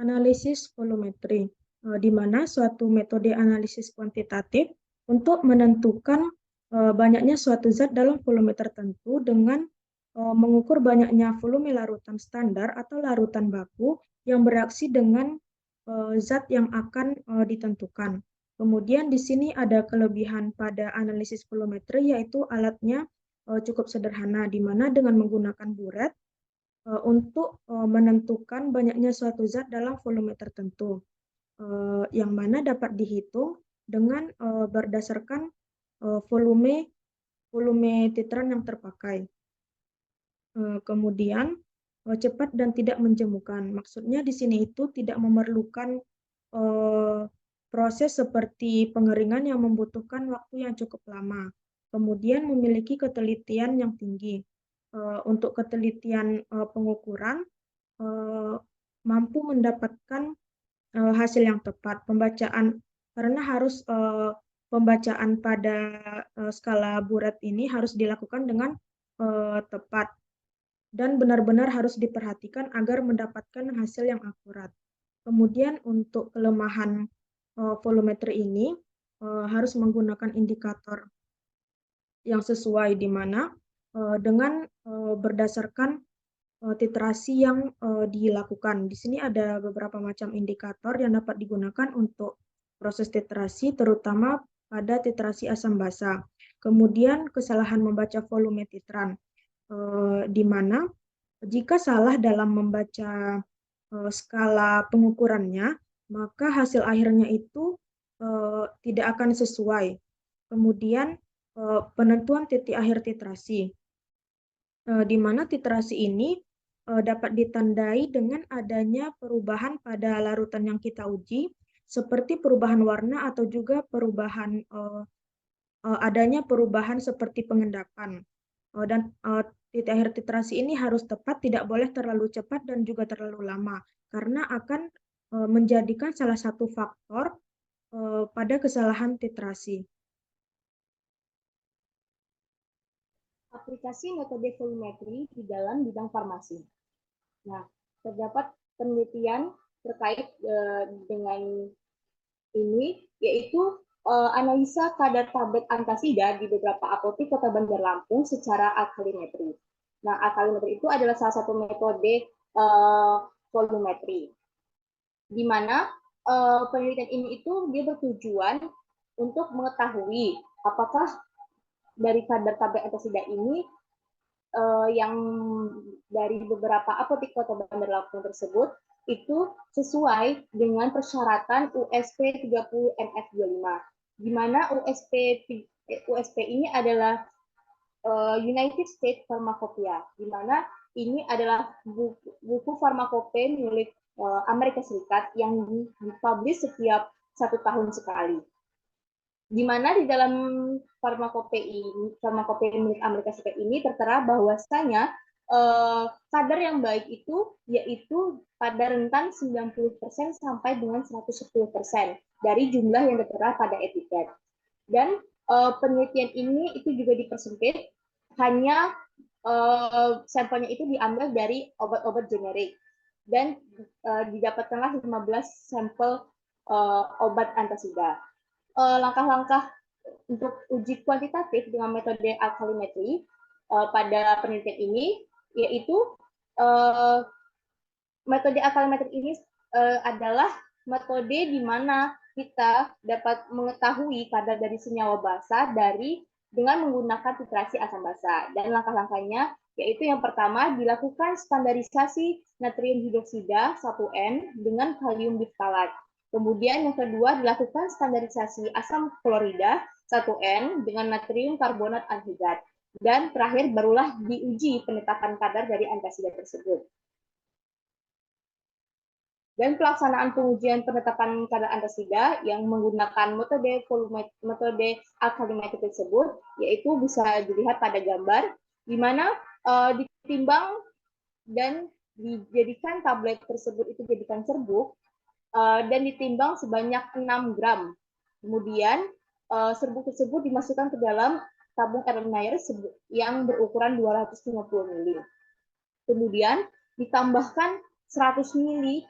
Analisis volumetri, di mana suatu metode analisis kuantitatif untuk menentukan banyaknya suatu zat dalam volume tertentu dengan mengukur banyaknya volume larutan standar atau larutan baku yang bereaksi dengan zat yang akan ditentukan. Kemudian di sini ada kelebihan pada analisis volumetri, yaitu alatnya cukup sederhana, di mana dengan menggunakan buret untuk menentukan banyaknya suatu zat dalam volume tertentu, yang mana dapat dihitung dengan berdasarkan volume titran yang terpakai. Kemudian cepat dan tidak menjemukan. Maksudnya di sini itu tidak memerlukan proses seperti pengeringan yang membutuhkan waktu yang cukup lama. Kemudian memiliki ketelitian yang tinggi. Untuk ketelitian pengukuran mampu mendapatkan hasil yang tepat. Pembacaan karena harus pembacaan pada skala buret ini harus dilakukan dengan tepat dan benar-benar harus diperhatikan agar mendapatkan hasil yang akurat. Kemudian untuk kelemahan volumetri ini harus menggunakan indikator yang sesuai, di mana dengan berdasarkan titrasi yang dilakukan. Di sini ada beberapa macam indikator yang dapat digunakan untuk proses titrasi, terutama pada titrasi asam basa. Kemudian kesalahan membaca volume titran, di mana jika salah dalam membaca skala pengukurannya, maka hasil akhirnya itu tidak akan sesuai. Kemudian penentuan titik akhir titrasi, di mana titrasi ini dapat ditandai dengan adanya perubahan pada larutan yang kita uji, seperti perubahan warna atau juga perubahan adanya perubahan seperti pengendapan. Dan titik akhir titrasi ini harus tepat, tidak boleh terlalu cepat dan juga terlalu lama, karena akan menjadikan salah satu faktor pada kesalahan titrasi. Aplikasi metode volumetri di dalam bidang farmasi. Nah, terdapat penelitian terkait dengan ini, yaitu analisa kadar tablet antasida di beberapa apotek Kota Bandar Lampung secara alkalimetri. Nah, alkalimetri itu adalah salah satu metode volumetri, di mana penelitian ini itu dia bertujuan untuk mengetahui apakah dari kadar tablet antasida ini yang dari beberapa apotek Kota Bandar Lampung tersebut itu sesuai dengan persyaratan USP 30 NF25, di mana USP ini adalah United States Pharmacopoeia, di mana ini adalah buku farmakope milik Amerika Serikat yang dipublish setiap 1 tahun sekali. Di mana di dalam farmakope milik Amerika Serikat ini tertera bahwasanya kadar yang baik itu yaitu pada rentan 90% sampai dengan 110% dari jumlah yang tertera pada etiket. Dan penelitian ini itu juga dipersempit, hanya sampelnya itu diambil dari obat-obat generik, dan didapatkanlah 15 sampel obat antasida. Langkah-langkah untuk uji kuantitatif dengan metode alkalimetri pada penelitian ini, yaitu metode alkalimetri ini adalah metode di mana kita dapat mengetahui kadar dari senyawa basa dengan menggunakan titrasi asam basa. Dan langkah-langkahnya yaitu yang pertama dilakukan standarisasi natrium hidroksida 1N dengan kalium diftalat. Kemudian yang kedua dilakukan standarisasi asam klorida 1N dengan natrium karbonat anhidrat. Dan terakhir barulah diuji penetapan kadar dari antasida tersebut. Dan pelaksanaan pengujian penetapan kadar antasida yang menggunakan metode alkalimetri tersebut, yaitu bisa dilihat pada gambar, di mana ditimbang dan dijadikan tablet tersebut itu jadikan serbuk, dan ditimbang sebanyak 6 gram. Kemudian serbuk tersebut dimasukkan ke dalam tabung Erlenmeyer yang berukuran 250 ml. Kemudian ditambahkan 100 ml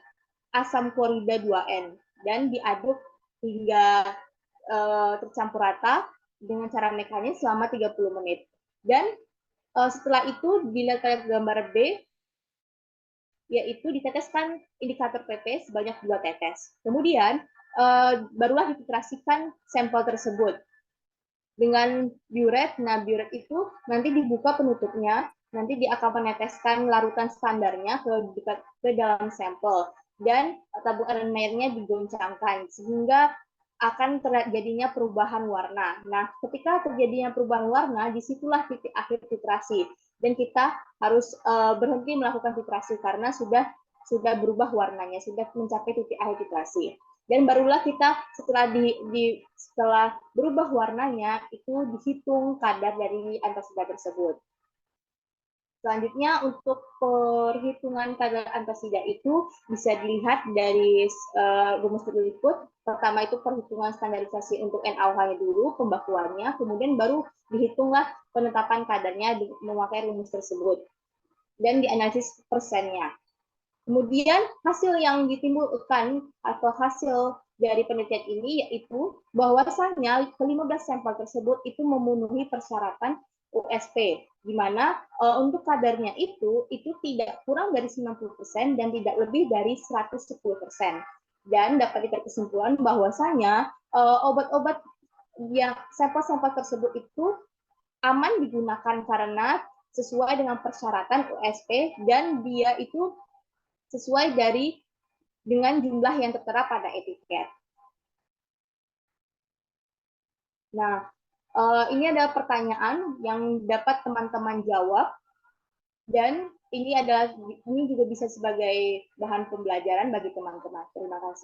asam klorida 2N dan diaduk hingga tercampur rata dengan cara mekanis selama 30 menit. Dan setelah itu dilihat ke gambar B, yaitu diteteskan indikator PP sebanyak 2 tetes. Kemudian barulah dititrasikan sampel tersebut dengan biuret. Nah, biuret itu nanti dibuka penutupnya, nanti dia akan meneteskan larutan standarnya ke dalam sampel dan tabung airnya digoncangkan sehingga akan terjadinya perubahan warna. Nah, ketika terjadinya perubahan warna, disitulah titik akhir titrasi dan kita harus berhenti melakukan titrasi karena sudah berubah warnanya, sudah mencapai titik akhir titrasi. Dan barulah kita setelah berubah warnanya itu dihitung kadar dari antasida tersebut. Selanjutnya untuk perhitungan kadar antasida itu bisa dilihat dari rumus berikut. Pertama itu perhitungan standarisasi untuk NaOH-nya dulu, pembakuannya, kemudian baru dihitunglah penetapan kadarnya memakai rumus tersebut dan dianalisis persennya. Kemudian hasil yang ditimbulkan atau hasil dari penelitian ini yaitu bahwasanya ke-15 sampel tersebut itu memenuhi persyaratan USP, di mana untuk kadarnya itu tidak kurang dari 90% dan tidak lebih dari 110%. Dan dapat ditarik kesimpulan bahwasanya obat-obat yang sampel-sampel tersebut itu aman digunakan karena sesuai dengan persyaratan USP dan dia itu sesuai dengan jumlah yang tertera pada etiket. Nah, ini adalah pertanyaan yang dapat teman-teman jawab dan ini juga bisa sebagai bahan pembelajaran bagi teman-teman. Terima kasih.